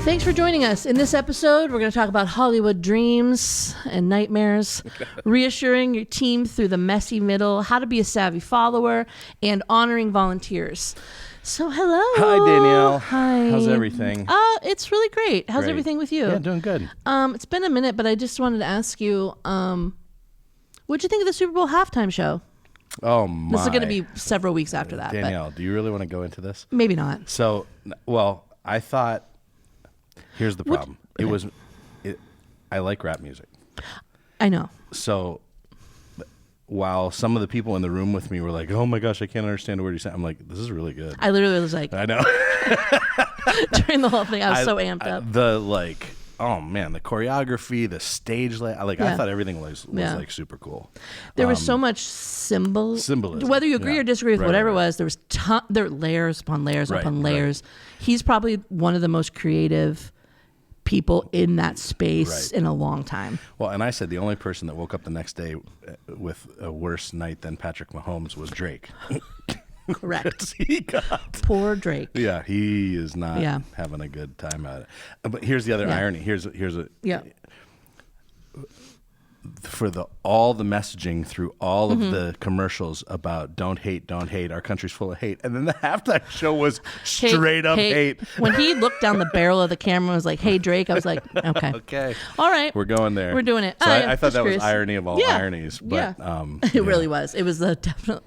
Thanks for joining us. In this episode, we're going to talk about Hollywood dreams and nightmares, reassuring your team through the messy middle, how to be a savvy follower, and honoring volunteers. So, hello. Hi, Danielle. Hi. How's everything? It's really great. How's everything with you? Yeah, doing good. It's been a minute, but I just wanted to ask you, what'd you think of the Super Bowl halftime show? Oh, my. This is going to be several weeks after that. Danielle, do you really want to go into this? Maybe not. So, well, I thought, here's the problem. I like rap music. I know. So, while some of the people in the room with me were like, oh my gosh, I can't understand a word you're saying, I'm like, this is really good. I literally was like, I know. during the whole thing, I was so amped up. Oh man, the choreography, the stage, I thought everything was like super cool. There was so much symbolism. Whether you agree or disagree with whatever it was, there was there were layers upon layers upon layers. Right. He's probably one of the most creative people in that space in a long time. Well, and I said the only person that woke up the next day with a worse night than Patrick Mahomes was Drake. Correct. He got poor Drake. Yeah, he is not having a good time at it. But here's the other irony. Here's for all the messaging through all of the commercials about don't hate, our country's full of hate, and then the halftime show was straight up hate. When he looked down the barrel of the camera and was like, "Hey Drake," I was like, "Okay, okay, all right, we're going there, we're doing it." So I thought that was irony of all ironies, but it really was. It was the definite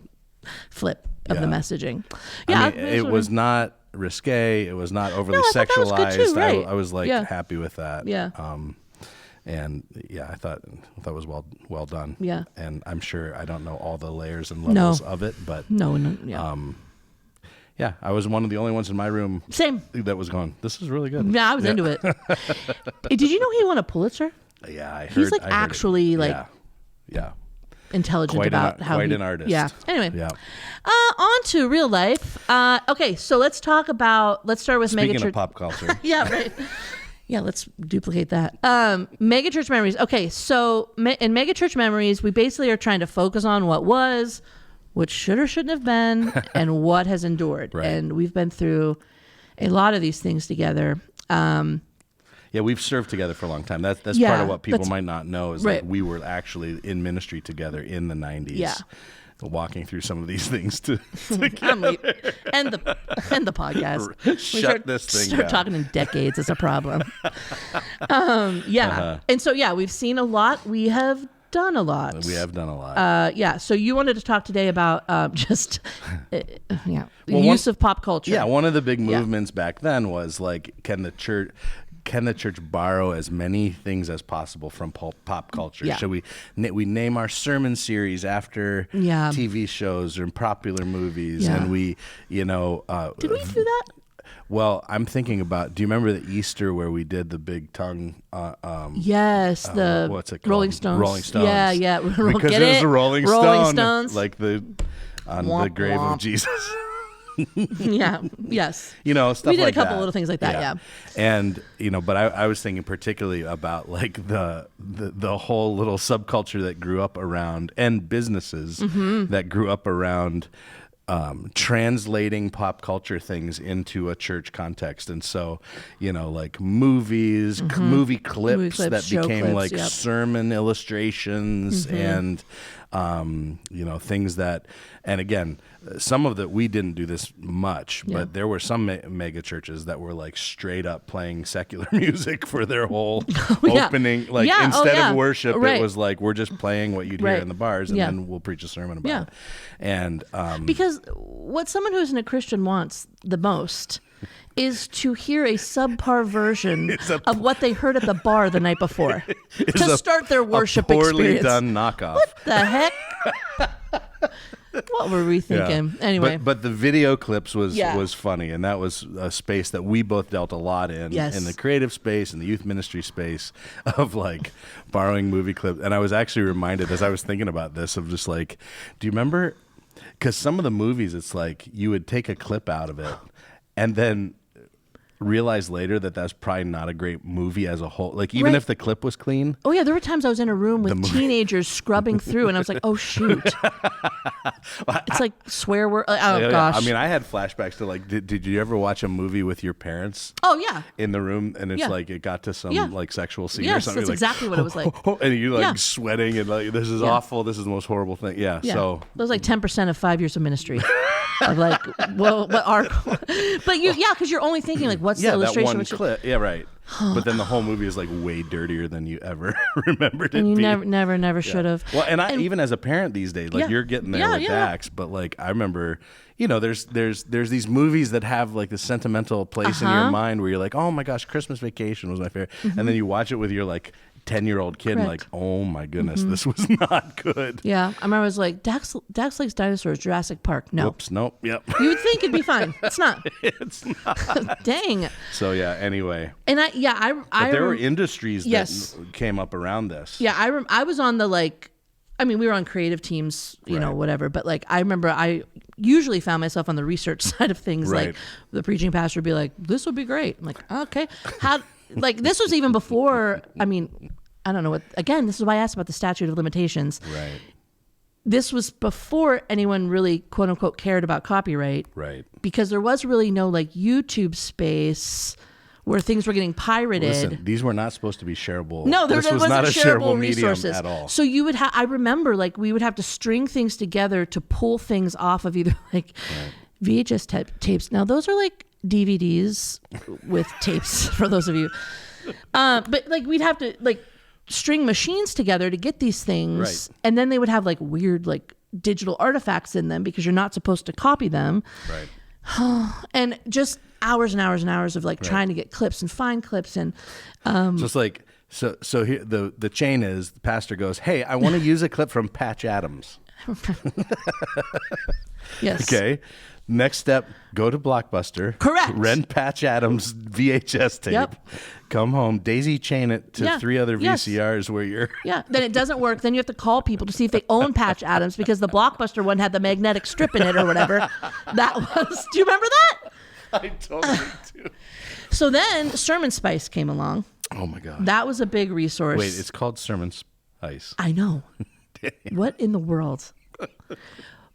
flip of the messaging. Yeah, I mean, it was not risque. It was not overly sexualized. That was good too, right. I was like happy with that. Yeah. And I thought it was well done. Yeah. And I'm sure I don't know all the layers and levels of it, but I was one of the only ones in my room. Same. That was going, this is really good. Yeah, I was into it. Did you know he won a Pulitzer? Yeah, I heard. He's like actually intelligent about how quite an artist. Yeah. Anyway. On to real life. Okay, so let's start with Speaking of pop culture. Yeah, right. Yeah, let's duplicate that. Megachurch memories. Okay, so in Megachurch memories, we basically are trying to focus on what was, what should or shouldn't have been, and what has endured. Right. And we've been through a lot of these things together. Yeah, we've served together for a long time. That's part of what people might not know is that we were actually in ministry together in the 90s. Yeah. Walking through some of these things together. And the podcast. This thing start talking in decades is a problem. And so we've seen a lot. We have done a lot. So you wanted to talk today about the use of pop culture. Yeah, one of the big movements back then was like, can the church borrow as many things as possible from pop culture? Yeah. Should we name our sermon series after TV shows or popular movies? Yeah. And we, did we do that? Well, I'm thinking about, do you remember the Easter where we did the big tongue? Yes, the what's it called? Rolling Stones. Rolling Stones. Yeah. Because it was a Rolling Stones. Like the grave of Jesus. Yes. Stuff like that. We did a couple little things like that, yeah. And, but I was thinking particularly about like the whole little subculture that grew up around, and businesses that grew up around translating pop culture things into a church context. And so, like movies, movie clips that became like sermon illustrations and, things that, and again, some of that we didn't do this much, but there were some mega churches that were like straight up playing secular music for their whole opening. Like instead of worship, it was like, we're just playing what you'd hear in the bars, and then we'll preach a sermon about it. And because what someone who's in a Christian wants the most is to hear a subpar version of what they heard at the bar the night before to start their worship poorly experience. Done knockoff. What the heck? What were we thinking? Yeah. Anyway, but the video clips was funny, and that was a space that we both dealt a lot in the creative space and the youth ministry space of like borrowing movie clips. And I was actually reminded as I was thinking about this of just like, do you remember? Because some of the movies, it's like you would take a clip out of it and then realized later that that's probably not a great movie as a whole. Like, even if the clip was clean. Oh yeah, there were times I was in a room with teenagers scrubbing through, and I was like, "Oh shoot!" It's like swear word. Oh gosh. I mean, I had flashbacks to like, did you ever watch a movie with your parents? Oh yeah. In the room, and it's like it got to some like sexual scene or something. That's like, exactly what it was like. And you're like sweating and like, this is awful. This is the most horrible thing. Yeah. So that was like 10% of 5 years of ministry. Of like, well, what are? But because you're only thinking like, what's the illustration? That one clip. Yeah, right. But then the whole movie is like way dirtier than you ever remembered it. And you being. never should have. Well, and even as a parent these days, like you're getting there with Dax, but like I remember, there's these movies that have like this sentimental place in your mind where you're like, oh my gosh, Christmas Vacation was my favorite, and then you watch it with your like 10-year-old kid and like, oh my goodness, this was not good. Yeah, I remember I was like, Dax likes dinosaurs, Jurassic Park. No. Whoops, nope, yep. You would think it'd be fine. It's not. It's not. Dang. So yeah, anyway. And but there were industries that came up around this. Yeah, I was on the like, I mean, we were on creative teams, you know, whatever. But like, I remember I usually found myself on the research side of things. Like the preaching pastor would be like, this would be great. I'm like, okay. Like this was even before, I mean, I don't know what, again, this is why I asked about the statute of limitations. Right. This was before anyone really, quote unquote, cared about copyright. Right. Because there was really no like YouTube space where things were getting pirated. Listen, these were not supposed to be shareable. No, this was not a shareable resources medium at all. So you would I remember like we would have to string things together to pull things off of either like VHS tapes. Now those are like DVDs with tapes for those of you. But like we'd have to like string machines together to get these things, and then they would have like weird like digital artifacts in them because you're not supposed to copy them. Right. And just hours and hours and hours of like trying to get clips and find clips and just like so here the chain is the pastor goes, hey, I want to use a clip from Patch Adams. Yes. Okay. Next step, go to Blockbuster. Correct. Rent Patch Adams VHS tape. Yep. Come home, daisy chain it to 3 other VCRs where you're... Yeah, then it doesn't work. Then you have to call people to see if they own Patch Adams because the Blockbuster one had the magnetic strip in it or whatever. That was... Do you remember that? I totally do. So then Sermon Spice came along. Oh my God. That was a big resource. Wait, it's called Sermon Spice. I know. What in the world?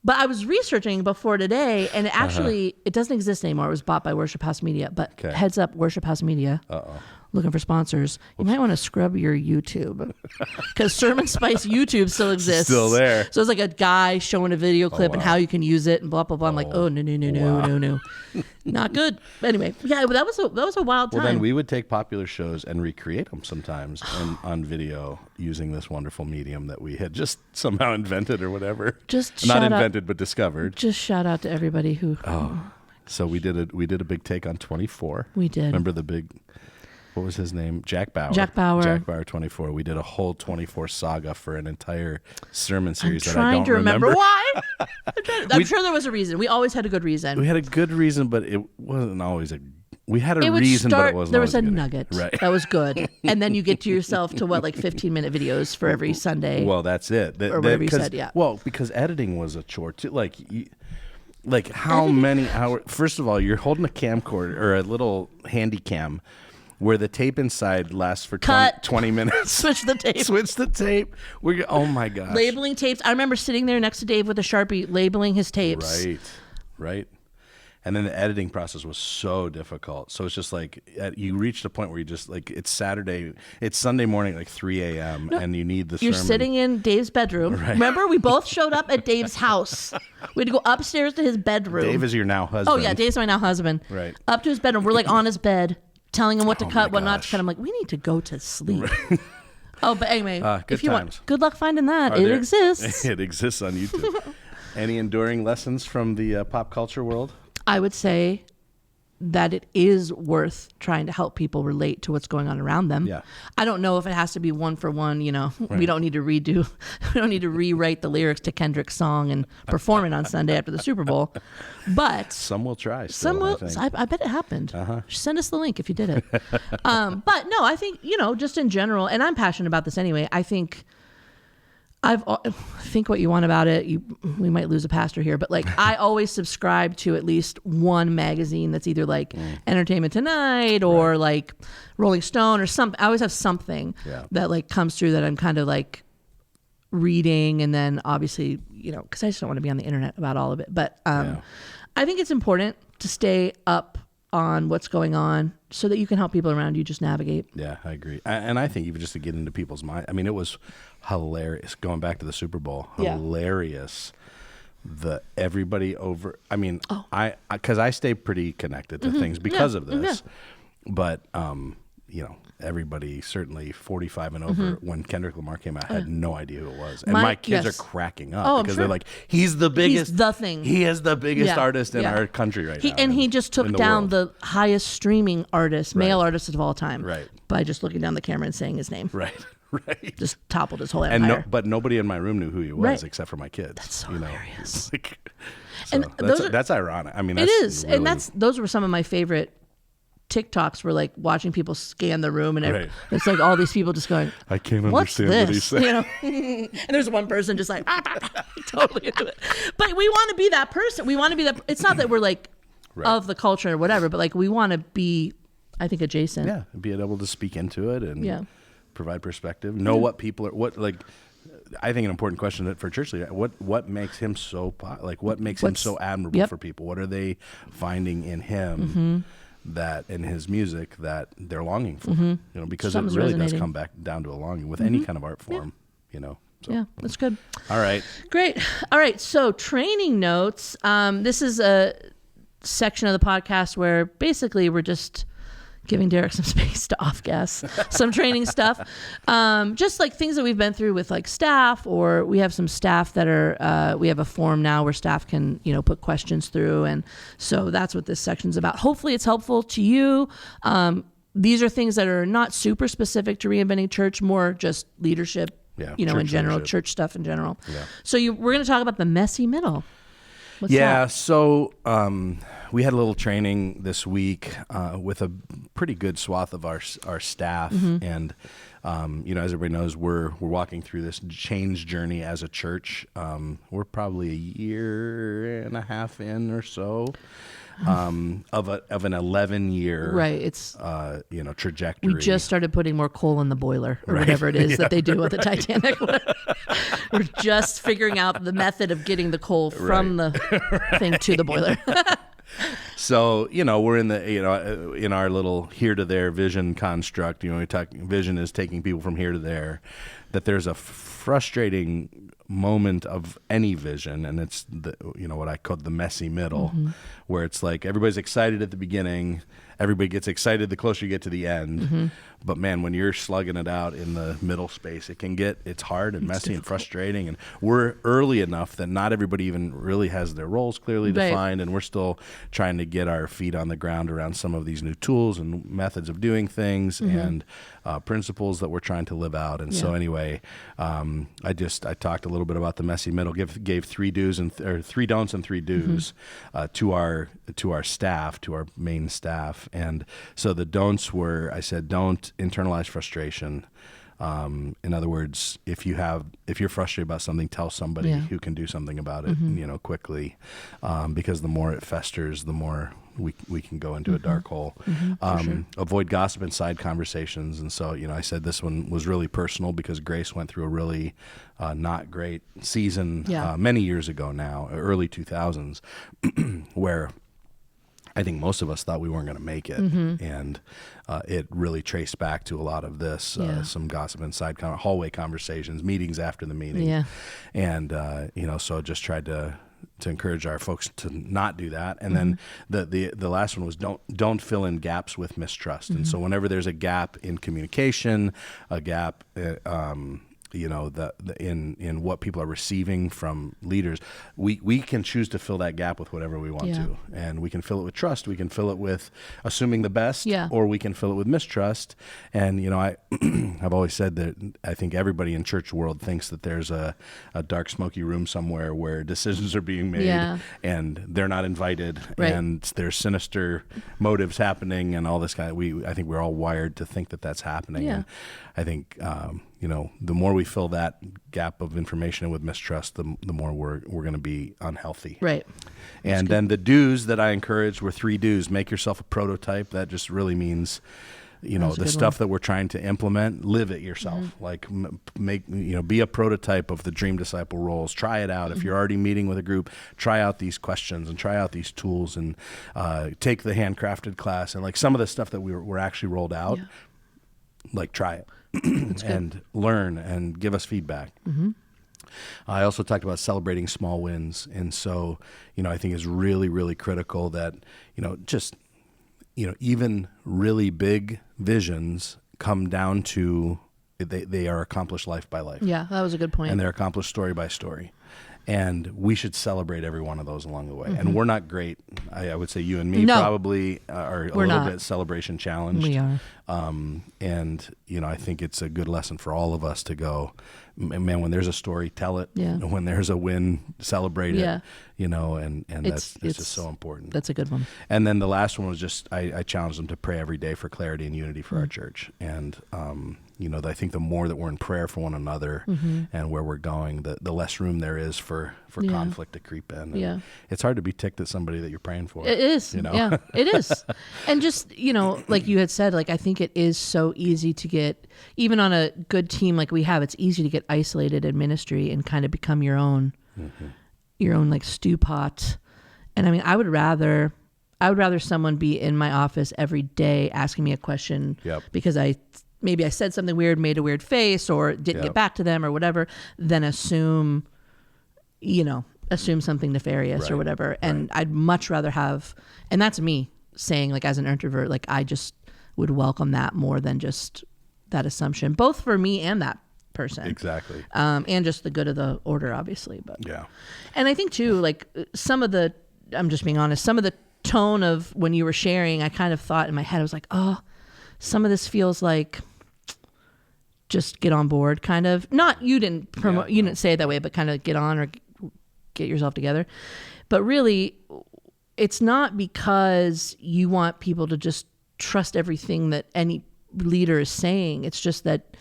But I was researching before today, and actually, it doesn't exist anymore. It was bought by Worship House Media. But heads up, Worship House Media. Looking for sponsors. You might want to scrub your YouTube because Sermon Spice YouTube still exists. Still there. So it's like a guy showing a video clip and how you can use it and blah blah blah. I'm like, oh no, not good. Anyway, yeah, but that was a wild time. Well, then we would take popular shows and recreate them sometimes on video using this wonderful medium that we had just somehow invented or whatever. Just not invented, but discovered. Just shout out to everybody who. So we did a big take on 24. We did. Remember the big. What was his name? Jack Bauer. Jack Bauer 24. We did a whole 24 saga for an entire sermon series that I trying don't to remember why. I'm We- sure there was a reason. We always had a good reason. We had a good reason, but it wasn't always a. We had a reason, but it wasn't. There was a always good. nugget Right. that was good, and then you get to yourself to what, like 15-minute videos for every Sunday. Well, that's it. Or whatever you said, yeah. Well, because editing was a chore too. Like how many hours? First of all, you're holding a camcorder or a little handy cam where the tape inside lasts for 20 minutes. Switch the tape. Switch the tape. Oh my gosh. Labeling tapes. I remember sitting there next to Dave with a Sharpie labeling his tapes. Right. And then the editing process was so difficult. So it's just like you reached a point where you just like it's Sunday morning, like 3 a.m. and you need the sermon. You're sitting in Dave's bedroom. Right. Remember, we both showed up at Dave's house. We had to go upstairs to his bedroom. Dave is your now husband. Oh yeah, Dave's my now husband. Right. Up to his bedroom. We're like on his bed, telling him what to cut, what not to gosh. cut. I'm like, we need to go to sleep. Oh, but anyway, good if you times. want, good luck finding that. It exists. It exists on YouTube. Any enduring lessons from the pop culture world? I would say that it is worth trying to help people relate to what's going on around them. Yeah. I don't know if it has to be one for one, we don't need to rewrite the lyrics to Kendrick's song and perform it on Sunday after the Super Bowl. But some will try. Some will. I bet it happened. Send us the link if you did it. But no, I think, just in general, and I'm passionate about this anyway, I think think what you want about it. We might lose a pastor here, but like I always subscribe to at least one magazine that's either like Entertainment Tonight or like Rolling Stone or something. I always have something that like comes through that I'm kind of like reading, and then obviously, because I just don't want to be on the internet about all of it. But I think it's important to stay up on what's going on so that you can help people around you just navigate. Yeah, I agree. And I think even just to get into people's mind, I mean, it was hilarious going back to the Super Bowl. Hilarious. Everybody over, I mean, because I stay pretty connected to things because of this, but, everybody certainly 45 and over when Kendrick Lamar came out had no idea who it was. And my kids are cracking up because they're like, he's the biggest. He's the thing. He is the biggest artist in our country right now. And he just took down the highest streaming artist, male artist of all time. Right. By just looking down the camera and saying his name. Right. Right. Just toppled his whole empire. But nobody in my room knew who he was except for my kids. That's so hilarious. That's ironic. I mean, it is. Really, and those were some of my favorite TikToks, were like watching people scan the room, and it's like all these people just going, I can't what's understand this? what he's saying. And there's one person just like totally into it. But we want to be that person. We want to be that. It's not that we're like of the culture or whatever, but like we want to be, I think, adjacent. Yeah, be able to speak into it and provide perspective. Know what people are. I think an important question for church leader: what makes him so what makes him so admirable for people? What are they finding in him? That in his music that they're longing for, because it really does come back down to a longing with any kind of art form, So. Yeah, that's good. All right. Great. All right. So training notes. This is a section of the podcast where basically we're just giving Derek some space to off-gas some training stuff. Just like things that we've been through with like staff, or we have some staff that are, we have a form now where staff can, put questions through. And so that's what this section's about. Hopefully it's helpful to you. These are things that are not super specific to Reinventing Church, more just leadership, in general, church stuff in general. Yeah. So we're going to talk about the messy middle. What's that? So we had a little training this week with a pretty good swath of our staff, and as everybody knows, we're walking through this change journey as a church. We're probably a year and a half in or so of an 11-year It's trajectory. We just started putting more coal in the boiler or whatever it is that they do with the Titanic. We're just figuring out the method of getting the coal from the thing to the boiler. So, we're in the, in our little here to there vision construct, we talk, vision is taking people from here to there, that there's a frustrating moment of any vision, and it's what I call the messy middle, where it's like everybody's excited at the beginning, everybody gets excited the closer you get to the end, but man, when you're slugging it out in the middle space, it's hard and messy and frustrating, and we're early enough that not everybody even really has their roles clearly defined, and we're still trying to get our feet on the ground around some of these new tools and methods of doing things and principles that we're trying to live out. And so anyway, I talked a little bit about the messy middle, gave 3 don'ts and 3 do's to our staff, to our main staff. And so the don'ts were, I said, don't internalize frustration. In other words, if you're frustrated about something, tell somebody who can do something about it, quickly, because the more it festers, the more we can go into a dark hole. Avoid gossip and side conversations. And so, I said this one was really personal because Grace went through a really not great season many years ago now, early 2000s, where I think most of us thought we weren't going to make it. And it really traced back to a lot of this, some gossip inside hallway conversations, meetings after the meeting. And, so just tried to encourage our folks to not do that. And then the last one was don't fill in gaps with mistrust. And so whenever there's a gap in communication, a gap, in what people are receiving from leaders, we can choose to fill that gap with whatever we want to, and we can fill it with trust, we can fill it with assuming the best, or we can fill it with mistrust. And I've always said that I think everybody in church world thinks that there's a dark smoky room somewhere where decisions are being made and they're not invited, and there's sinister motives happening and all this kind of, I think we're all wired to think that that's happening. And I think the more we fill that gap of information with mistrust, the more we're going to be unhealthy. Right. And then the do's that I encouraged were 3 do's. Make yourself a prototype. That just really means, the stuff that we're trying to implement, live it yourself. Like be a prototype of the Dream Disciple roles. Try it out. If you're already meeting with a group, try out these questions and try out these tools and take the handcrafted class. And like some of the stuff that were actually rolled out, like try it. And learn and give us feedback. I also talked about celebrating small wins. And so, I think it's really, really critical that, even really big visions come down to they are accomplished life by life. Yeah, that was a good point. And they're accomplished story by story. And we should celebrate every one of those along the way. And we're not great. I would say you and me probably are a little bit celebration challenged. We are. And, I think it's a good lesson for all of us to go, man, when there's a story, tell it. Yeah. When there's a win, celebrate it. And that's just so important. That's a good one. And then the last one was just, I challenged them to pray every day for clarity and unity for our church. And, I think the more that we're in prayer for one another and where we're going, the less room there is for conflict to creep in. And it's hard to be ticked at somebody that you're praying for. It is. Yeah, it is. And just, like you had said, like, I think it is so easy to get, even on a good team like we have, it's easy to get isolated in ministry and kind of become your own like stew pot. And I mean, I would rather someone be in my office every day asking me a question because maybe I said something weird, made a weird face, or didn't get back to them or whatever, than assume something nefarious or whatever. And I'd much rather have, and that's me saying, like, as an introvert, like, I just would welcome that more than just that assumption, both for me and that person. Exactly. And just the good of the order, obviously. But yeah. And I think too, like, I'm just being honest, some of the tone of when you were sharing, I kind of thought in my head, I was like, oh, some of this feels like just get on board, kind of. Not, you didn't promote, you didn't say it that way, but kind of get on or get yourself together. But really, it's not because you want people to just trust everything that any leader is saying. It's just that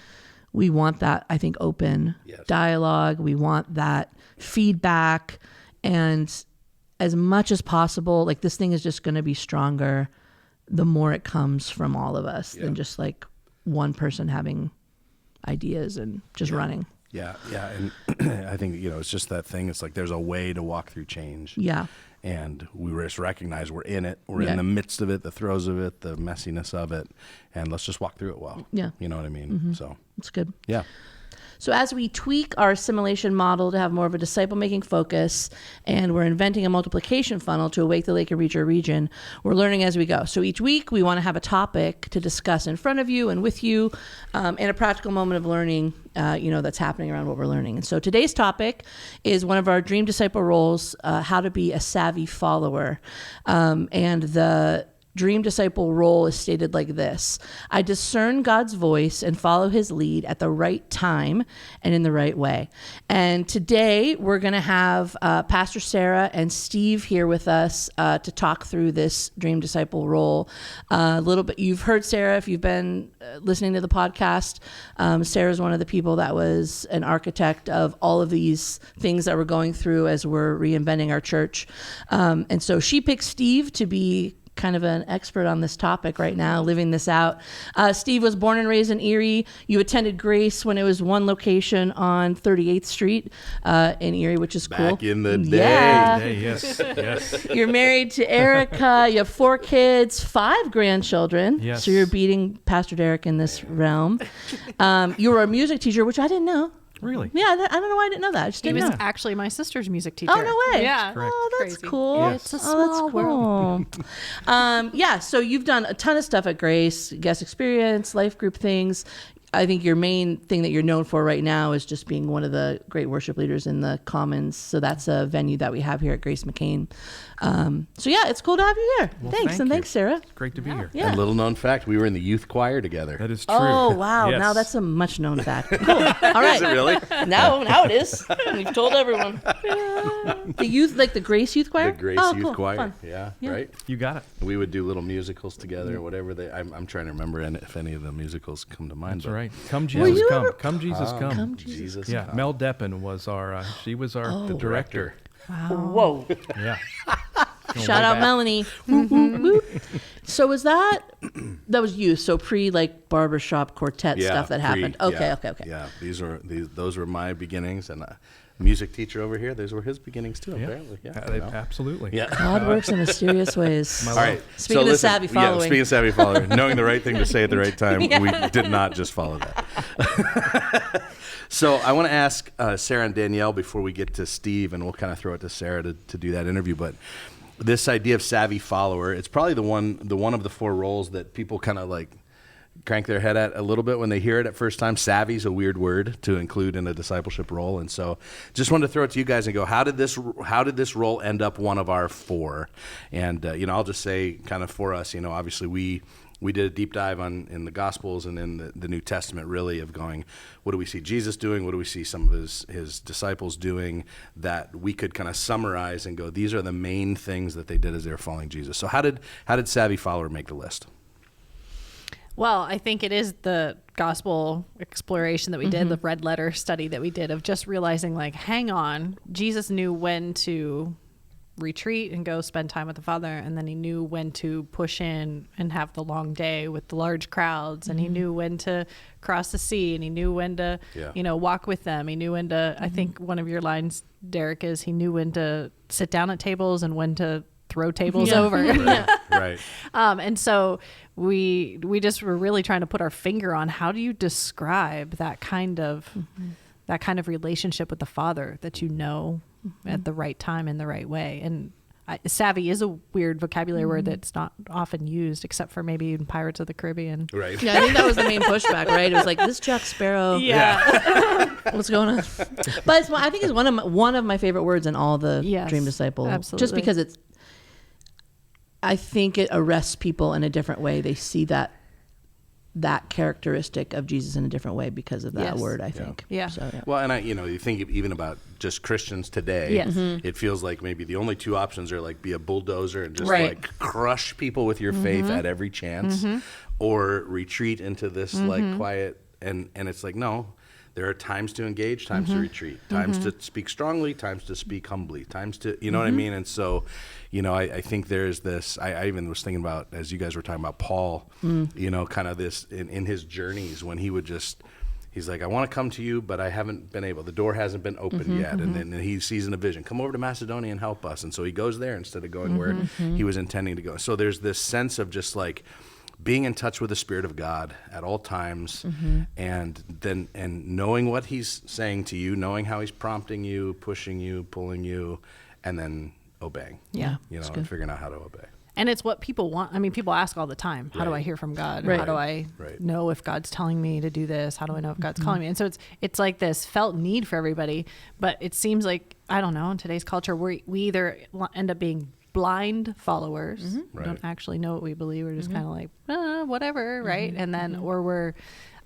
we want that, I think, open dialogue. We want that feedback. And as much as possible, like, this thing is just going to be stronger the more it comes from all of us than just like one person having ideas and just running. Yeah. And I think, it's just that thing. It's like there's a way to walk through change. Yeah. And we just recognize we're in it. We're in the midst of it, the throes of it, the messiness of it. And let's just walk through it well. Yeah. You know what I mean? So it's good. Yeah. So as we tweak our assimilation model to have more of a disciple-making focus, and we're inventing a multiplication funnel to awake the Lake and reach our region, we're learning as we go. So each week we want to have a topic to discuss in front of you and with you, and a practical moment of learning, that's happening around what we're learning. And so today's topic is one of our Dream Disciple roles, how to be a savvy follower. And the Dream Disciple role is stated like this: I discern God's voice and follow his lead at the right time and in the right way. And today we're going to have Pastor Sarah and Steve here with us to talk through this Dream Disciple role. A little bit, you've heard Sarah if you've been listening to the podcast. Sarah's one of the people that was an architect of all of these things that we're going through as we're reinventing our church. And so she picked Steve to be kind of an expert on this topic right now, living this out. Steve was born and raised in Erie. You attended Grace when it was one location on 38th Street in Erie, which is cool. Back in the day. Yeah. Yes. You're married to Erica. You have 4 kids, 5 grandchildren. Yes. So you're beating Pastor Derek in this realm. You were a music teacher, which I didn't know. Really? Yeah, I don't know why I didn't know that. I just He didn't was know. actually my sister's music teacher. Oh, no way. Yeah. Correct. Oh, that's Crazy. cool. Yes. It's a Oh, small that's cool. So you've done a ton of stuff at Grace, guest experience, life group things. I think your main thing that you're known for right now is just being one of the great worship leaders in the Commons. So that's a venue that we have here at Grace McCain. It's cool to have you here. Well, Thanks. thank you. Thanks, Sarah. It's great to be here. Yeah. And little known fact, we were in the youth choir together. That is true. Oh, wow. Yes. Now that's a much known fact. Cool. All right. Is it really? Now it is. We've told everyone. The youth, like the Grace Youth Choir? The Grace Youth Youth Choir. Fun. Yeah, Yeah. right? You got it. We would do little musicals together, whatever I'm trying to remember if any of the musicals come to mind. That's but right. Come Were Jesus, you come. ever- Come Jesus, come. Come Jesus. Jesus. Yeah, come. Mel Deppen was our, she was our the director. Wow. Whoa. Yeah. Shout out Melanie. Whoop, whoop, whoop. So was that was you? So pre like barbershop quartet stuff that happened. Okay. Yeah, those were my beginnings, and music teacher over here, those were his beginnings too. Apparently, Absolutely. Yeah. God works in mysterious ways. All right. Speaking of savvy following. Yeah, speaking of savvy following, knowing the right thing to say at the right time, we did not just follow that. So I want to ask Sarah and Danielle before we get to Steve, and we'll kind of throw it to Sarah to do that interview. But this idea of savvy follower, it's probably the one of the four roles that people kind of like crank their head at a little bit when they hear it at first time. Savvy's a weird word to include in a discipleship role, and so just wanted to throw it to you guys and go, how did this role end up one of our four? And I'll just say, kind of for us, obviously we did a deep dive in the Gospels and in the New Testament, really, of going, what do we see Jesus doing? What do we see some of his disciples doing that we could kind of summarize and go, these are the main things that they did as they were following Jesus. So how did savvy follower make the list? Well, I think it is the gospel exploration that we did, the red letter study that we did, of just realizing, like, hang on, Jesus knew when to retreat and go spend time with the Father, and then he knew when to push in and have the long day with the large crowds, and he knew when to cross the sea, and he knew when to walk with them. He knew when to, I think one of your lines, Derek, is he knew when to sit down at tables and when to throw tables over. Right. And so we just were really trying to put our finger on, how do you describe that kind of relationship with the Father that at the right time in the right way. And savvy is a weird vocabulary word that's not often used, except for maybe in Pirates of the Caribbean. Right. Yeah, I think that was the main pushback, right? It was like, this Jack Sparrow. Yeah. What's going on? But I think it's one of my favorite words in all the Dream Disciple. Absolutely. Just because I think it arrests people in a different way. They see that characteristic of Jesus in a different way because of that word, I think. Yeah. So, Well, and you think even about just Christians today, Yes. it feels like maybe the only two options are like be a bulldozer and just Right. like crush people with your faith at every chance, or retreat into this like quiet, and it's like, no, there are times to engage, times to retreat, times to speak strongly, times to speak humbly, times to, you know what I mean? And so, I think there's this, I even was thinking about, as you guys were talking about Paul, kind of this in his journeys when he would he's like, I want to come to you, but I haven't been able, the door hasn't been opened yet. And then he sees in a vision, come over to Macedonia and help us. And so he goes there instead of going where he was intending to go. So there's this sense of just like, being in touch with the Spirit of God at all times, and knowing what He's saying to you, knowing how He's prompting you, pushing you, pulling you, and then obeying. Yeah. And figuring out how to obey. And it's what people want. I mean, people ask all the time, how do I hear from God? Right. How do I know if God's telling me to do this? How do I know if God's calling me? And so it's like this felt need for everybody, but it seems like, I don't know, in today's culture, we either end up being blind followers. We don't actually know what we believe. We're just kind of like, whatever, right? And then, or we're,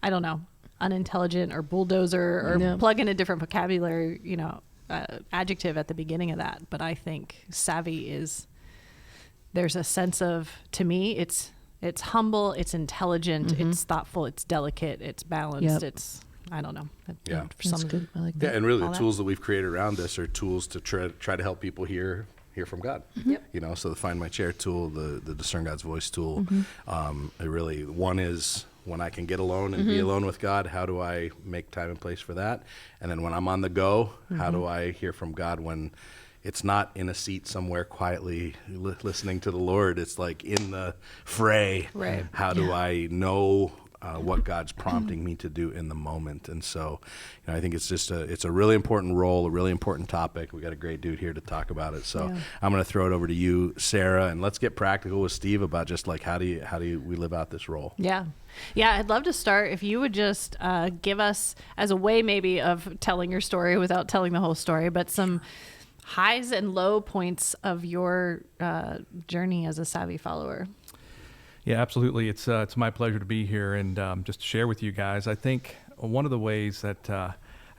I don't know, unintelligent or bulldozer or plug in a different vocabulary, adjective at the beginning of that. But I think savvy there's a sense of, to me, it's humble, it's intelligent, it's thoughtful, it's delicate, it's balanced, it's, I don't know. Yeah. For some, good. I like Yeah, that. and really the tools that we've created around this are tools to try to help people hear from God. Yep. So the Find My Chair tool, the Discern God's Voice tool, it really, one is when I can get alone and be alone with God, how do I make time and place for that? And then when I'm on the go, how do I hear from God when it's not in a seat somewhere quietly listening to the Lord? It's like in the fray. Right. How do I know what God's prompting me to do in the moment? And so, I think it's just it's a really important role, a really important topic. We got a great dude here to talk about it. So I'm going to throw it over to you, Sarah, and let's get practical with Steve about just like how do we live out this role? Yeah. I'd love to start if you would just give us, as a way maybe of telling your story without telling the whole story, but some highs and low points of your journey as a savvy follower. Yeah, absolutely. It's my pleasure to be here and just to share with you guys. I think one of the ways that I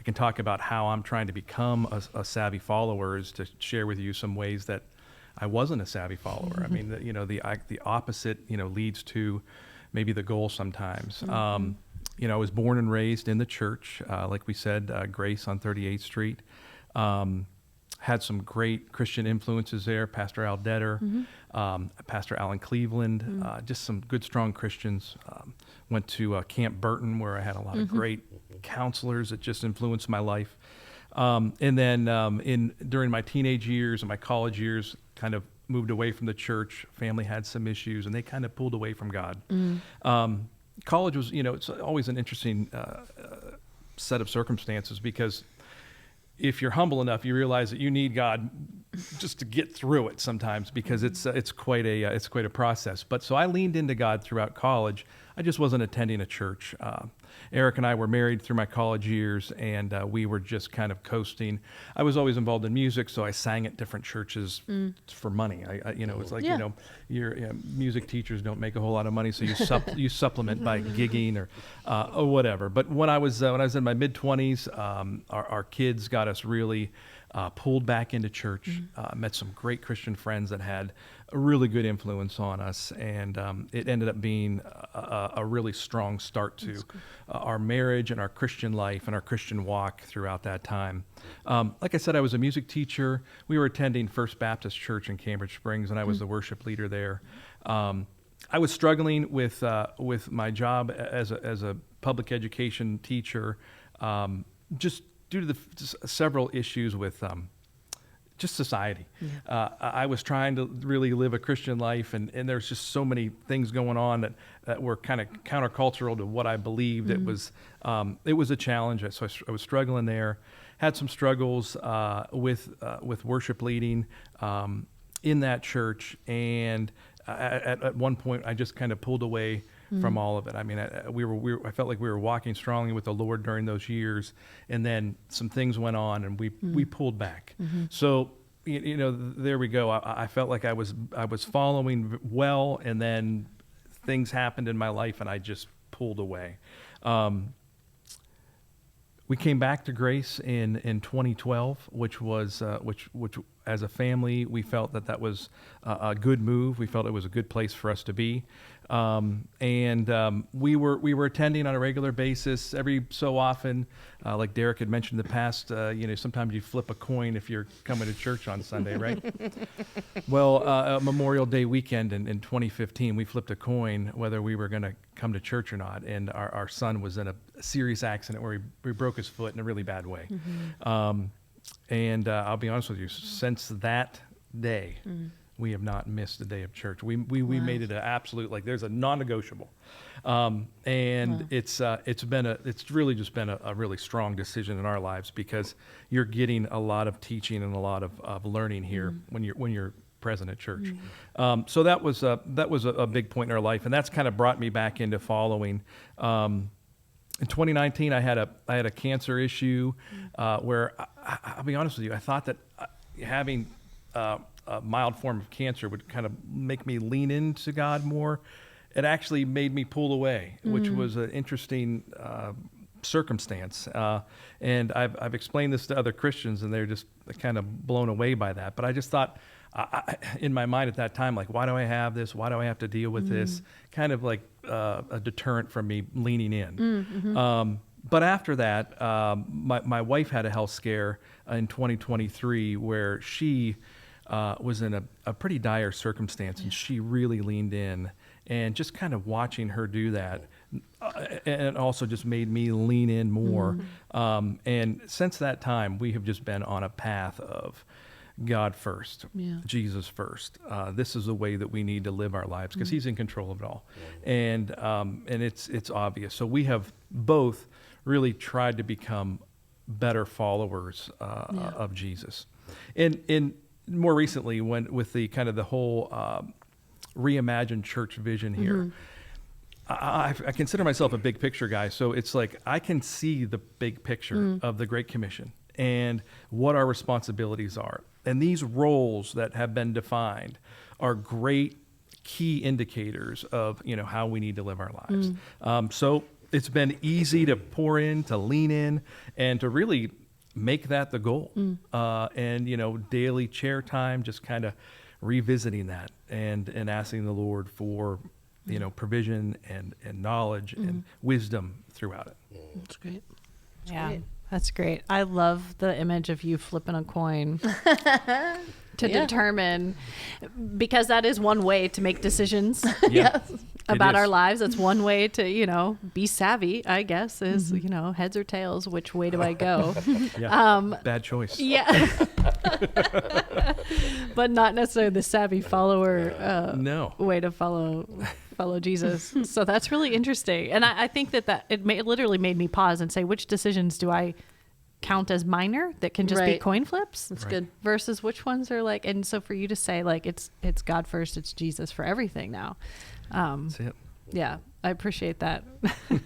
can talk about how I'm trying to become a savvy follower is to share with you some ways that I wasn't a savvy follower. I mean, the opposite, leads to maybe the goal sometimes. I was born and raised in the church, like we said, Grace on 38th Street. Had some great Christian influences there, Pastor Al Detter, Pastor Alan Cleveland, just some good, strong Christians. Went to Camp Burton, where I had a lot of great counselors that just influenced my life. And then during my teenage years and my college years, kind of moved away from the church. Family had some issues, and they kind of pulled away from God. College was, it's always an interesting set of circumstances, because if you're humble enough, you realize that you need God just to get through it sometimes, because it's quite a process. But so I leaned into God throughout college. I just wasn't attending a church. Eric and I were married through my college years, and we were just kind of coasting. I was always involved in music, so I sang at different churches for money. It's like, your music teachers don't make a whole lot of money, so you supplement by gigging or whatever. But when I was in my mid-20s, our kids got us really pulled back into church. Met some great Christian friends that had a really good influence on us, and it ended up being a really strong start to our marriage and our Christian life and our Christian walk throughout that time. Like I said, I was a music teacher. We were attending First Baptist Church in Cambridge Springs, and I was the worship leader there. I was struggling with my job as a public education teacher, just due to several issues with just society. I was trying to really live a Christian life, and there's just so many things going on that were kind of countercultural to what I believed. It was a challenge, so I was struggling there. Had some struggles with worship leading in that church, and at one point I just kind of pulled away from all of it. I mean, I felt like we were walking strongly with the Lord during those years, and then some things went on, and we pulled back. So, there we go. I felt like I was following well, and then things happened in my life, and I just pulled away. We came back to Grace in 2012, which as a family, we felt that was a good move. We felt it was a good place for us to be. We were attending on a regular basis every so often. Like Derek had mentioned in the past, sometimes you flip a coin if you're coming to church on Sunday, right? Well, Memorial Day weekend in 2015, we flipped a coin whether we were going to come to church or not. And our son was in a serious accident where he broke his foot in a really bad way. I'll be honest with you, since that day, we have not missed a day of church. We made it an absolute, like, there's a non-negotiable. It's really just been a really strong decision in our lives, because you're getting a lot of teaching and a lot of learning here when you're present at church. So that was a big point in our life, and that's kind of brought me back into following. In 2019, I had a cancer issue where I'll be honest with you, I thought that having a mild form of cancer would kind of make me lean into God more. It actually made me pull away, which was an interesting circumstance. And I've explained this to other Christians, and they're just kind of blown away by that. But I just thought, in my mind at that time, like, why do I have this? Why do I have to deal with this? Kind of like a deterrent from me leaning in. But after that, my wife had a health scare in 2023 where she was in a pretty dire circumstance, and she really leaned in. And just kind of watching her do that, and also just made me lean in more. And since that time, we have just been on a path of God first, Jesus first. This is the way that we need to live our lives, because He's in control of it all. And it's obvious. So we have both really tried to become better followers of Jesus. And more recently, with the kind of the whole reimagined church vision here, I consider myself a big picture guy. So it's like I can see the big picture of the Great Commission and what our responsibilities are. And these roles that have been defined are great key indicators of how we need to live our lives. So it's been easy to pour in, to lean in, and to really make that the goal. And daily chair time, just kind of revisiting that and asking the Lord for provision and knowledge and wisdom throughout it. That's great. Yeah, that's great. I love the image of you flipping a coin to determine, because that is one way to make decisions about our lives. That's one way to, be savvy, I guess, is, heads or tails, which way do I go? Bad choice. Yeah. But not necessarily the savvy follower way to follow Jesus. So that's really interesting. And I think that it literally made me pause and say, which decisions do I count as minor that can just be coin flips? That's good. Versus which ones are like, and so for you to say like, it's God first, it's Jesus for everything now. That's it. Yeah, I appreciate that.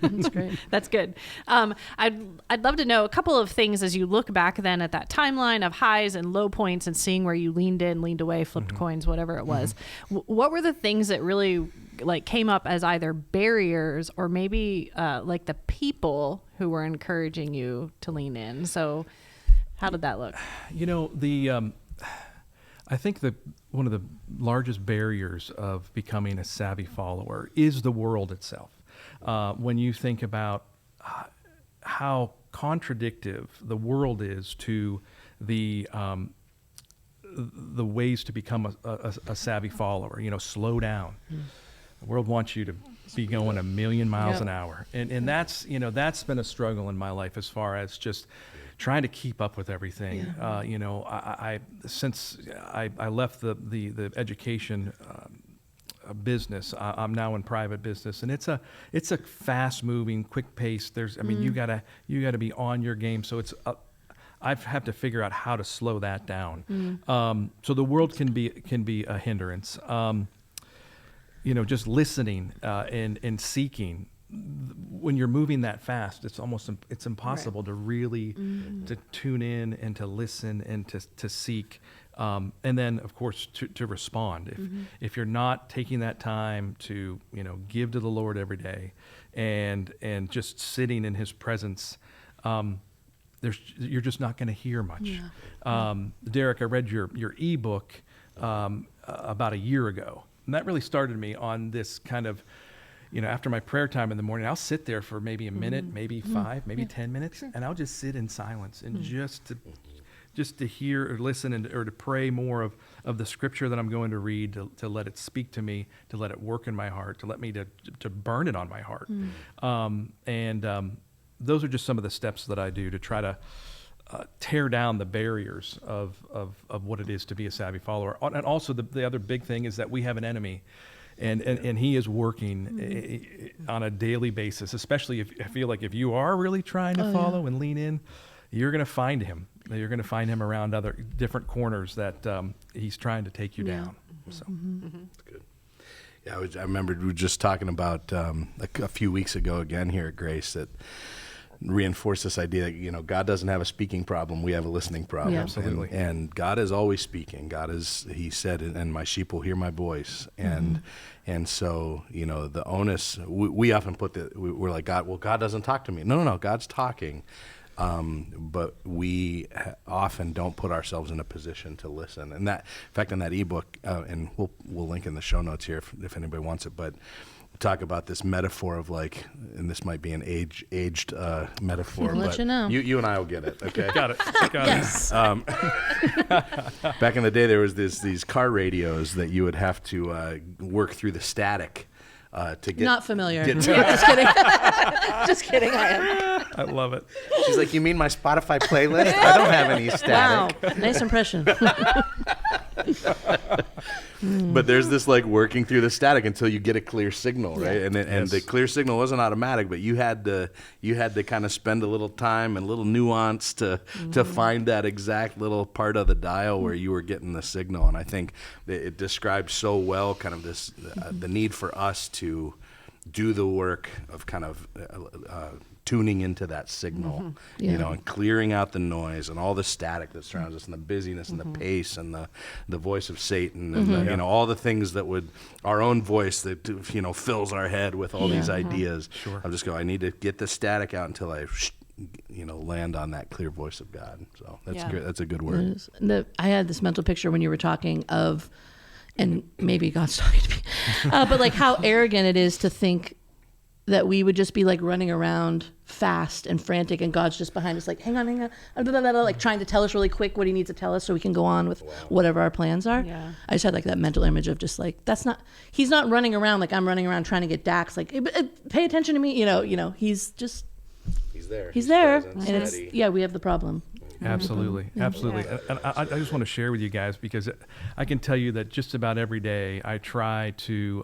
That's great. That's good. I'd love to know a couple of things as you look back then at that timeline of highs and low points and seeing where you leaned in, leaned away, flipped coins, whatever it was. What were the things that really like came up as either barriers or maybe like the people who were encouraging you to lean in? So how did that look? I think that one of the largest barriers of becoming a savvy follower is the world itself. When you think about how contradictive the world is to the ways to become a savvy follower, slow down. The world wants you to be going 1,000,000 miles an hour. And that's, that's been a struggle in my life as far as just trying to keep up with everything. Since I left the education business, I'm now in private business, and it's a fast moving, quick pace. You gotta be on your game. So I have to figure out how to slow that down. So the world can be a hindrance. Just listening and seeking. When you're moving that fast, it's impossible to really to tune in and to listen and to seek, and then of course to respond. If you're not taking that time to give to the Lord every day, and just sitting in His presence, you're just not going to hear much. Derek, I read your ebook about a year ago, and that really started me on this kind of. After my prayer time in the morning, I'll sit there for maybe a minute, maybe 5, maybe 10 minutes, and I'll just sit in silence and just to hear or listen or to pray more of the scripture that I'm going to read, to let it speak to me, to let it work in my heart, to let me to burn it on my heart. Those are just some of the steps that I do to try to tear down the barriers of what it is to be a savvy follower. And also the other big thing is that we have an enemy. And he is working on a daily basis, especially if I feel like if you are really trying to follow and lean in, you're going to find him. You're going to find him around other different corners that he's trying to take you down. So That's good. Yeah, I remember we were just talking about a few weeks ago again here at Grace that reinforce this idea that God doesn't have a speaking problem, we have a listening problem. Absolutely. And God is always speaking. He said, and my sheep will hear my voice. And so the onus, we often we're like, God doesn't talk to me. No, God's talking. But we often don't put ourselves in a position to listen. And that, in fact, in that ebook, and we'll link in the show notes here if anybody wants it, but talk about this metaphor of and this might be an aged metaphor, I'll let you know. You and I will get it. Okay. got it. Yes. Back in the day, there was these car radios that you would have to work through the static to get. Not familiar. Get Just kidding. Just kidding. I am. I love it. She's like, you mean my Spotify playlist? I don't have any static. Wow. Nice impression. But there's this working through the static until you get a clear signal, right? And the clear signal wasn't automatic, but you had to kind of spend a little time and a little nuance to find that exact little part of the dial where you were getting the signal. And I think it describes so well kind of this the need for us to do the work of kind of tuning into that signal, and clearing out the noise and all the static that surrounds us and the busyness and the pace and the voice of Satan and all the things that our own voice that fills our head with all these ideas. Sure. I'm just going, I need to get the static out until I land on that clear voice of God. So that's good. That's a good word. I had this mental picture when you were talking of and maybe God's talking to me, but like how arrogant it is to think that we would just be like running around fast and frantic, and God's just behind us like, hang on, blah, blah, blah, like trying to tell us really quick what he needs to tell us so we can go on with whatever our plans are. Yeah. I just had like that mental image of just like, he's not running around like I'm running around trying to get Dax, like, pay attention to me, he's just, He's there. he's there. Present, And steady. we have the problem. Absolutely, absolutely. And I just want to share with you guys, because I can tell you that just about every day I try to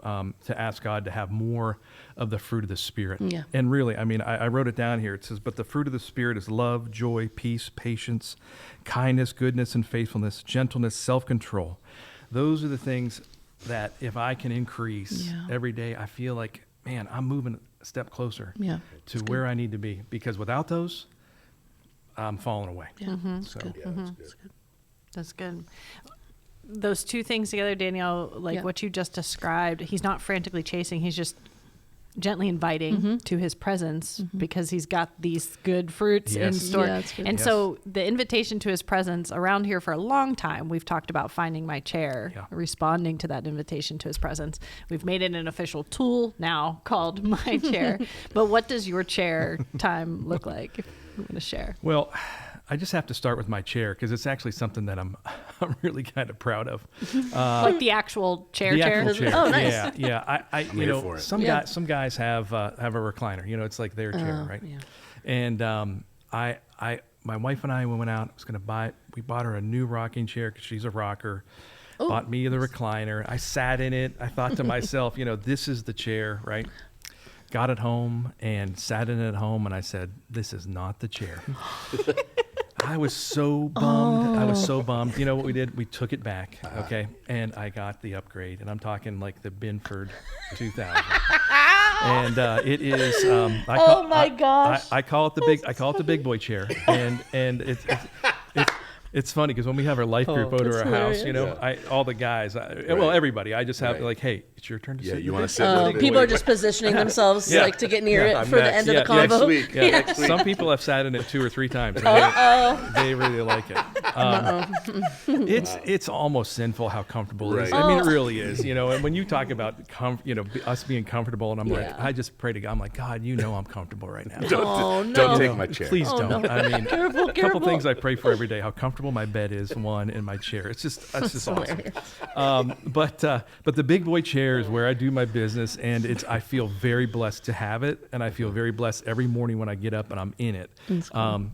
ask God to have more of the fruit of the Spirit. Yeah. And really, I mean, I wrote it down here. It says, but the fruit of the Spirit is love, joy, peace, patience, kindness, goodness, and faithfulness, gentleness, self-control. Those are the things that if I can increase every day, I feel like, man, I'm moving a step closer to where I need to be. Because without those, I'm falling away. Yeah. So That's good. That's good. Those two things together, Danielle, like what you just described, he's not frantically chasing. He's just gently inviting to his presence because he's got these good fruits in store. Yeah, that's good. And so the invitation to his presence around here for a long time, we've talked about finding my chair, responding to that invitation to his presence. We've made it an official tool now called My Chair. But what does your chair time look like? If I'm going to share. Well, I just have to start with my chair because it's actually something that I'm really kind of proud of. Like the actual chair. The actual chair. Oh, nice. Yeah. I I'm here for it. some guys have a recliner. It's like their chair, right? Yeah. And my wife and I, when we went out, I was going to buy. We bought her a new rocking chair because she's a rocker. Bought me the recliner. I sat in it. I thought to myself, this is the chair, right? Got it home and sat in it at home, and I said, "This is not the chair." I was so bummed. You know what we did? We took it back, okay? And I got the upgrade, and I'm talking like the Binford 2000. And it is. I call it the big boy chair, and it's funny because when we have our life group over our house, all the guys, everybody, I just have like, hey, it's your turn to sit. You want to sit? People are just positioning themselves like to get near it for the end of the convo. Next week. Next week. Some people have sat in it 2 or 3 times. They really like it. It's almost sinful how comfortable it is. Right. I mean, it really is. And when you talk about us being comfortable, and I'm like, I just pray to God. I'm like, God, I'm comfortable right now. Don't take my chair. Please don't. No. I mean, Careful. a couple things I pray for every day: how comfortable my bed is, one, and my chair. It's just awesome. But the big boy chair is where I do my business, and I feel very blessed to have it, and I feel very blessed every morning when I get up and I'm in it,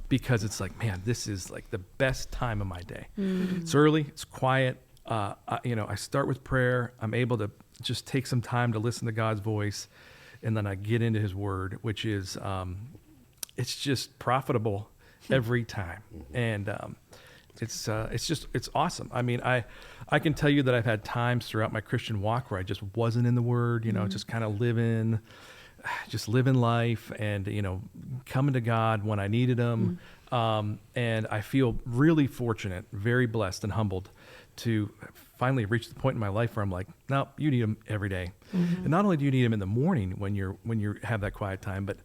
because it's like, man, this is like the best time of my day. It's early, it's quiet. I start with prayer. I'm able to just take some time to listen to God's voice, and then I get into His Word, which is it's just profitable every time, and it's awesome. I mean, I can tell you that I've had times throughout my Christian walk where I just wasn't in the Word, just kind of living life and, coming to God when I needed Him. And I feel really fortunate, very blessed and humbled to finally reach the point in my life where I'm like, no, you need Him every day. And not only do you need Him in the morning when you have that quiet time, but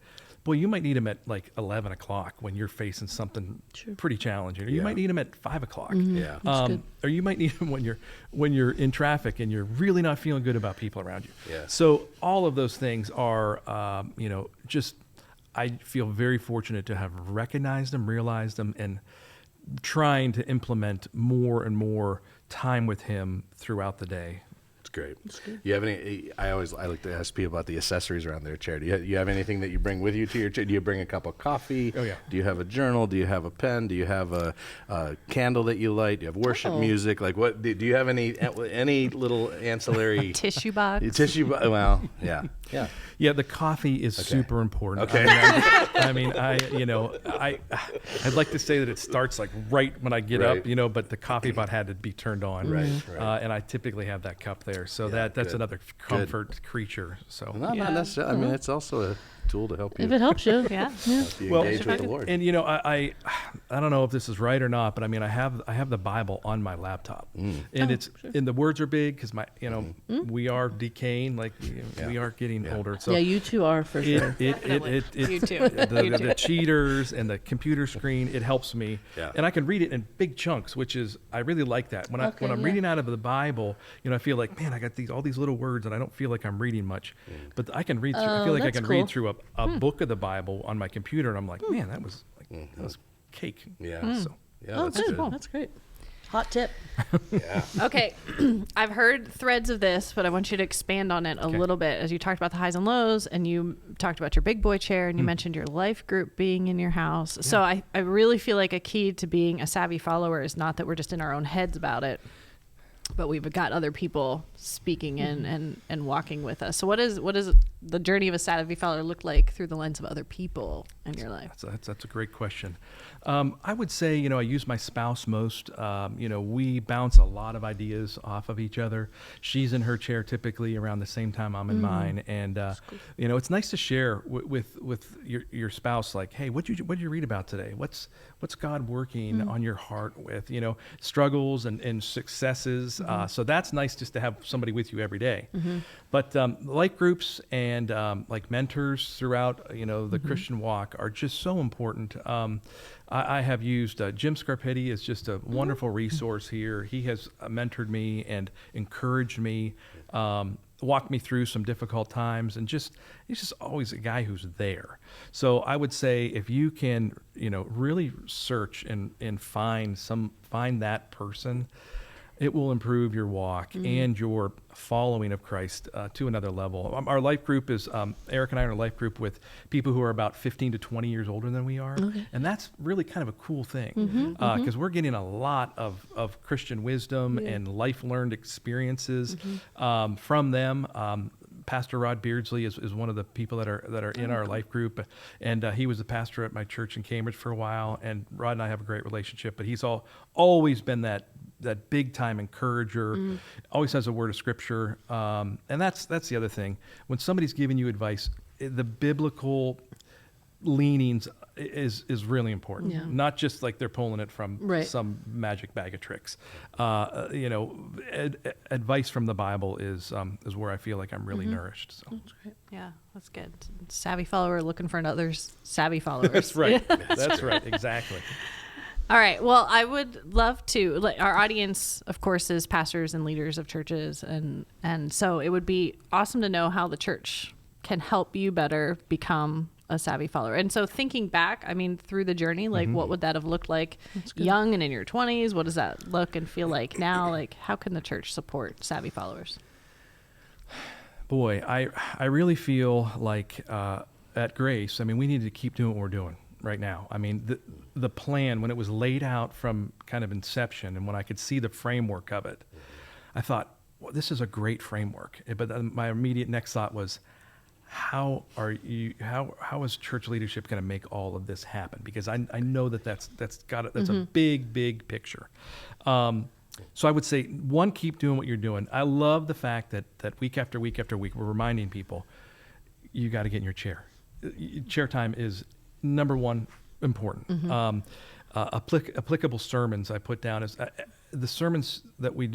boy, you might need Him at like 11 o'clock when you're facing something pretty challenging. Or you might need Him at 5 o'clock. Yeah. Or you might need Him when you're in traffic and you're really not feeling good about people around you. Yeah. So all of those things are, just I feel very fortunate to have recognized them, realized them, and trying to implement more and more time with Him throughout the day. Great. You have any? I like to ask people about the accessories around their chair. Do you have anything that you bring with you to your chair? Do you bring a cup of coffee? Oh yeah. Do you have a journal? Do you have a pen? Do you have a candle that you light? Do you have worship music? Like what? Do you have any little ancillary Tissue box? Well, yeah. Yeah, the coffee is super important. Okay. I'd like to say that it starts like right when I get up, but the coffee pot had to be turned on. Right. And I typically have that cup there. So that's good. another comfort creature. So Not necessarily. I mean, it's also a tool to help you. If it helps you. Yeah. Help you engage with the Lord. And I don't know if this is right or not, but I mean, I have the Bible on my laptop, and and the words are big because we are decaying, like we are getting older. So Yeah, you two are for sure. You too. the cheaters and the computer screen, it helps me, and I can read it in big chunks, which is I really like that. When I'm reading out of the Bible, I feel like, man, I got all these little words, and I don't feel like I'm reading much, but I can read through. I feel like I can read through a book of the Bible on my computer, and I'm like, man, that was cake. Yeah. So That's good. good. That's great. Hot tip. Yeah. Okay, I've heard threads of this, but I want you to expand on it a little bit as you talked about the highs and lows, and you talked about your big boy chair, and you mentioned your life group being in your house. So I really feel like a key to being a savvy follower is not that we're just in our own heads about it, but we've got other people speaking in and walking with us. So what is the journey of a savvy follower look like through the lens of other people in your life? That's a great question. I would say, I use my spouse most. We bounce a lot of ideas off of each other. She's in her chair typically around the same time I'm in mine, and it's nice to share with your spouse. Like, hey, what'd you read about today? What's God working on your heart with? Struggles and successes. So that's nice just to have somebody with you every day. But life groups and like mentors throughout the Christian walk are just so important. I have used Jim Scarpetti is just a wonderful resource here. He has mentored me and encouraged me, walked me through some difficult times, and he's just always a guy who's there. So I would say if you can, really search and find that person, it will improve your walk and your following of Christ to another level. Our life group is, Eric and I are in a life group with people who are about 15 to 20 years older than we are. Okay. And that's really kind of a cool thing because we're getting a lot of Christian wisdom and life learned experiences from them. Pastor Rod Beardsley is one of the people that are in our life group, and he was the pastor at my church in Cambridge for a while. And Rod and I have a great relationship, but he's always been that big time encourager. Always has a word of scripture, and that's the other thing. When somebody's giving you advice, the biblical leanings is really important. Yeah. Not just like they're pulling it from some magic bag of tricks. Advice from the Bible is where I feel like I'm really nourished. So. That's great. Yeah, that's good. Savvy follower looking for another's savvy followers. That's right. That's right. Exactly. All right. Well, I would love to. Our audience, of course, is pastors and leaders of churches, and so it would be awesome to know how the church can help you better become a savvy follower. And so thinking back, through the journey, what would that have looked like young and in your 20s? What does that look and feel like now? Like, how can the church support savvy followers? Boy, I really feel like at Grace, we need to keep doing what we're doing right now. The plan, when it was laid out from kind of inception and when I could see the framework of it, I thought, well, this is a great framework. But then my immediate next thought was, how is church leadership going to make all of this happen? Because I know that's a big picture. So I would say, one, keep doing what you're doing. I love the fact that week after week after week, we're reminding people, you got to get in your chair. Chair time is number one important. Applicable sermons I put down as the sermons that we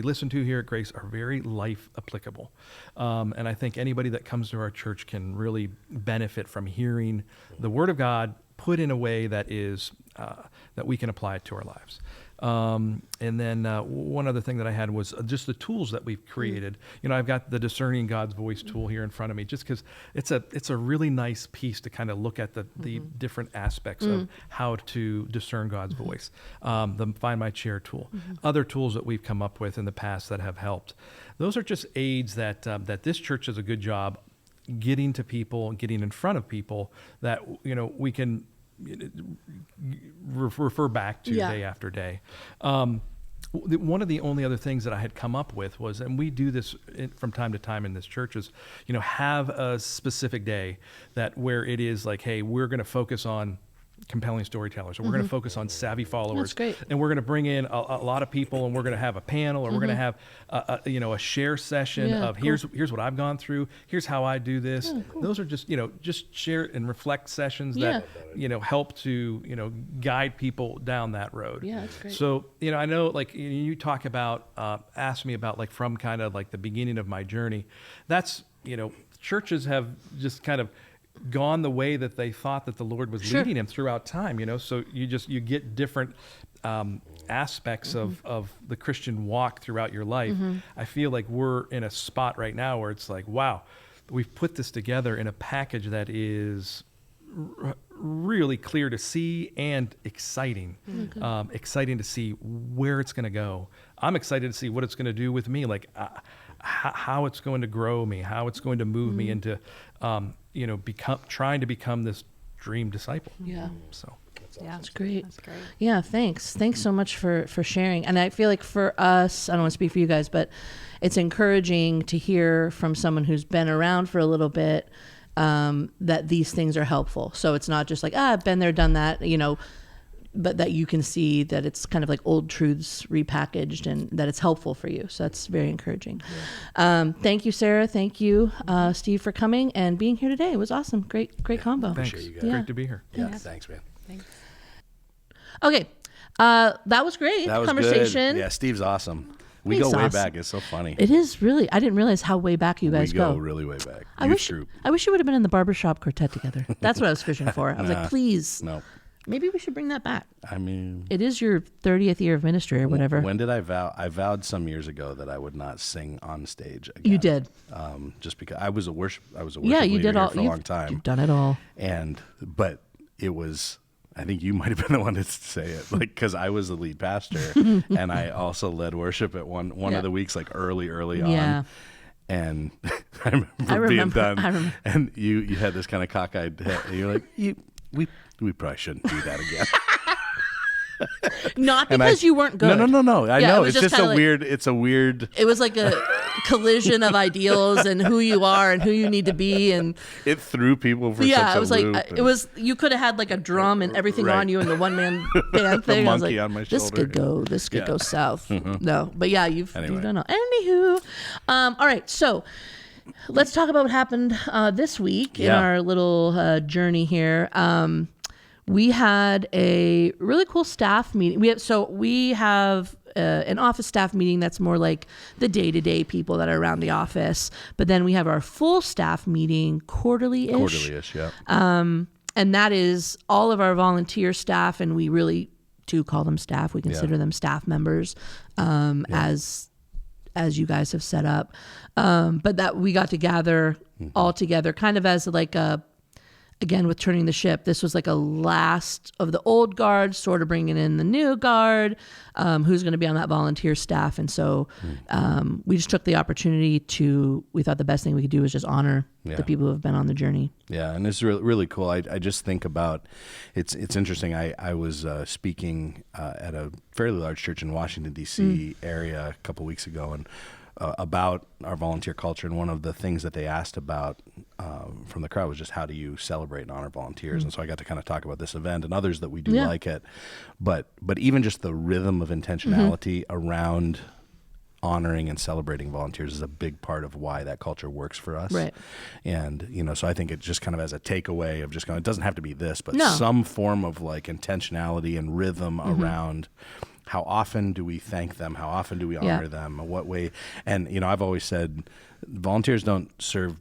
listen to here at Grace are very life applicable. And I think anybody that comes to our church can really benefit from hearing the Word of God put in a way that is that we can apply it to our lives. And then one other thing that I had was just the tools that we've created. I've got the Discerning God's Voice tool here in front of me, just because it's a really nice piece to kind of look at the different aspects of how to discern God's voice. The Find My Chair tool, other tools that we've come up with in the past that have helped. Those are just aids that this church does a good job getting to people, getting in front of people that we can refer back to day after day. One of the only other things that I had come up with was, and we do this from time to time in this church, is have a specific day where it is like, hey, we're going to focus on compelling storytellers, or we're going to focus on savvy followers. That's great. And we're going to bring in a lot of people, and we're going to have a panel, or we're going to have a share session of here's what I've gone through, here's how I do this. Those are just just share and reflect sessions that help to guide people down that road. Yeah, that's great. So I know, like, you talk about ask me about, like, from kind of like the beginning of my journey. That's churches have just kind of gone the way that they thought that the Lord was leading them throughout time, so you get different aspects of the Christian walk throughout your life. I feel like we're in a spot right now where it's like, wow, we've put this together in a package that is really clear to see and exciting. Exciting to see where it's going to go. I'm excited to see what it's going to do with me, like how it's going to grow me, how it's going to move me into trying to become this dream disciple. Yeah. So That's great. That's great. Yeah, thanks so much for sharing. And I feel like for us, I don't want to speak for you guys, but it's encouraging to hear from someone who's been around for a little bit, that these things are helpful. So it's not just like, I've been there, done that, but that you can see that it's kind of like old truths repackaged and that it's helpful for you. So that's very encouraging. Thank you, Sarah. Thank you, Steve, for coming and being here today. It was awesome. Great combo. thanks. Appreciate you guys. Yeah. Great to be here. Yeah, thanks, man. Thanks. Okay. That was great. That was conversation. good. Yeah, Steve's awesome. We He's go way awesome. back. It's so funny. It is really, I didn't realize how way back you guys we go really way back. I wish you would have been in the barbershop quartet together. That's what I was fishing for. I was like, please. No. Maybe we should bring that back. I mean, It is your 30th year of ministry or whatever. when did I vow? I vowed some years ago that I would not sing on stage again. You did. Just because I was a worship Yeah, leader you did here all. for a long time. You've done it all. But it was, I think you might have been the one to say it, like, because I was the lead pastor and I also led worship at one of the weeks, like early on. Yeah. And I remember being done. I remember. And you had this kind of cockeyed head. And you're like, we probably shouldn't do that again. Not because you weren't good. No. I Yeah, it know. was It's just kinda like- weird. It's a weird. It was like a collision of ideals and who you are and who you need to be. And It threw people for yeah, such it was a like, loop. it was, you could have had like a drum and everything Right. on you and the one man band thing. I was monkey like, on my this shoulder. could Yeah. go south. No, but yeah, you've Anyway. done all. Anywho, all right. So let's talk about what happened this week in Yeah. our little journey here. We had a really cool staff meeting. We have an office staff meeting that's more like the day-to-day people that are around the office. But then we have our full staff meeting quarterly-ish. Quarterly-ish, yeah. And that is all of our volunteer staff, and we really do call them staff. We consider them staff members, as you guys have set up. But that we got to gather all together, kind of as like again, with turning the ship, this was like a last of the old guard, sort of bringing in the new guard, who's going to be on that volunteer staff. And so we just took the opportunity we thought the best thing we could do was just honor the people who have been on the journey. Yeah, and it's really, really cool. I just think about, it's interesting. I was speaking at a fairly large church in Washington, D.C. area a couple weeks ago, and about our volunteer culture, and one of the things that they asked about from the crowd was just how do you celebrate and honor volunteers. And so I got to kind of talk about this event and others that we do like it, but even just the rhythm of intentionality around honoring and celebrating volunteers is a big part of why that culture works for us. Right. And so I think it just kind of as a takeaway of just going, it doesn't have to be this, but No. some form of like intentionality and rhythm around how often do we thank them? How often do we honor them? What way? And, I've always said volunteers don't serve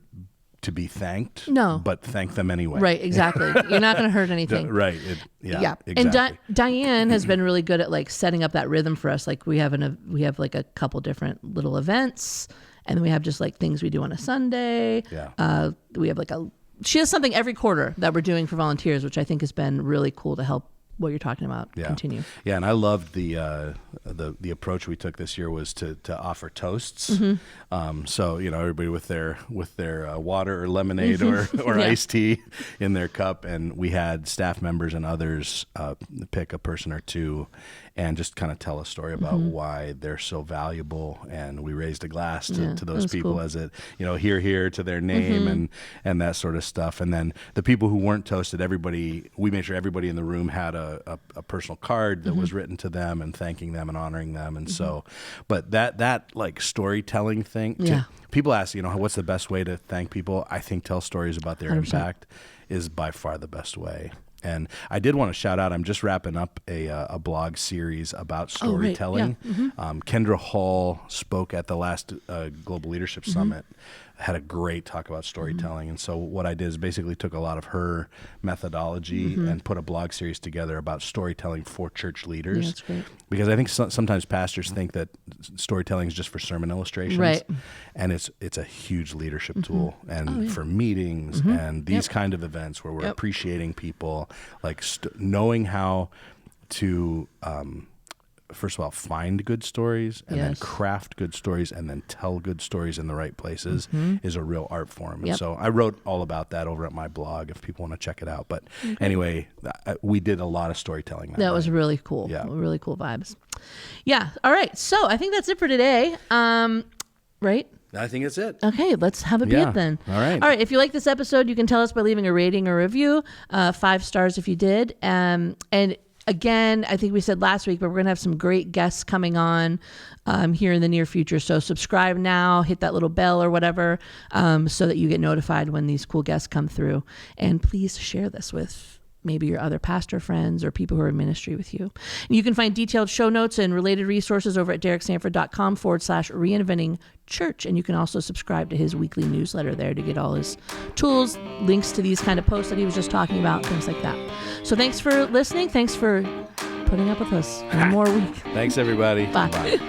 to be thanked, No. but thank them anyway. Right, exactly. You're not going to hurt anything. Right. Yeah. Exactly. And Diane has been really good at like setting up that rhythm for us. Like we have like a couple different little events, and then we have just like things we do on a Sunday. Yeah. We have like she has something every quarter that we're doing for volunteers, which I think has been really cool to help what you're talking about continue. Yeah, and I loved the approach we took this year was to offer toasts. So everybody with their water or lemonade or iced tea in their cup, and we had staff members and others pick a person or two and just kind of tell a story about why they're so valuable. And we raised a glass to those people cool. As it, here to their name and that sort of stuff. And then the people who weren't toasted, we made sure everybody in the room had a personal card that was written to them and thanking them and honoring them. And so, but that like storytelling thing, people ask, what's the best way to thank people? I think tell stories about their 100%. Impact is by far the best way. And I did want to shout out, I'm just wrapping up a blog series about storytelling. Kendra Hall spoke at the last Global Leadership Summit, had a great talk about storytelling. And so what I did is basically took a lot of her methodology and put a blog series together about storytelling for church leaders. Yeah, that's great. Because I think sometimes pastors think that storytelling is just for sermon illustrations. Right. And it's a huge leadership tool. And for meetings and these kind of events where we're appreciating people, like knowing how to first of all, find good stories and then craft good stories and then tell good stories in the right places is a real art form. And so I wrote all about that over at my blog if people want to check it out. But anyway, we did a lot of storytelling. That was really cool. Yeah. Really cool vibes. Yeah. All right. So I think that's it for today. Right? I think it's it. Okay, let's have a beat then. All right. All right. If you like this episode, you can tell us by leaving a rating or review, 5 stars if you did. And again, I think we said last week, but we're going to have some great guests coming on here in the near future. So subscribe now, hit that little bell or whatever, so that you get notified when these cool guests come through. And please share this with maybe your other pastor friends or people who are in ministry with you. And you can find detailed show notes and related resources over at dereksanford.com/reinventing church. And you can also subscribe to his weekly newsletter there to get all his tools, links to these kind of posts that he was just talking about, things like that. So thanks for listening. Thanks for putting up with us one more week. Thanks, everybody. Bye.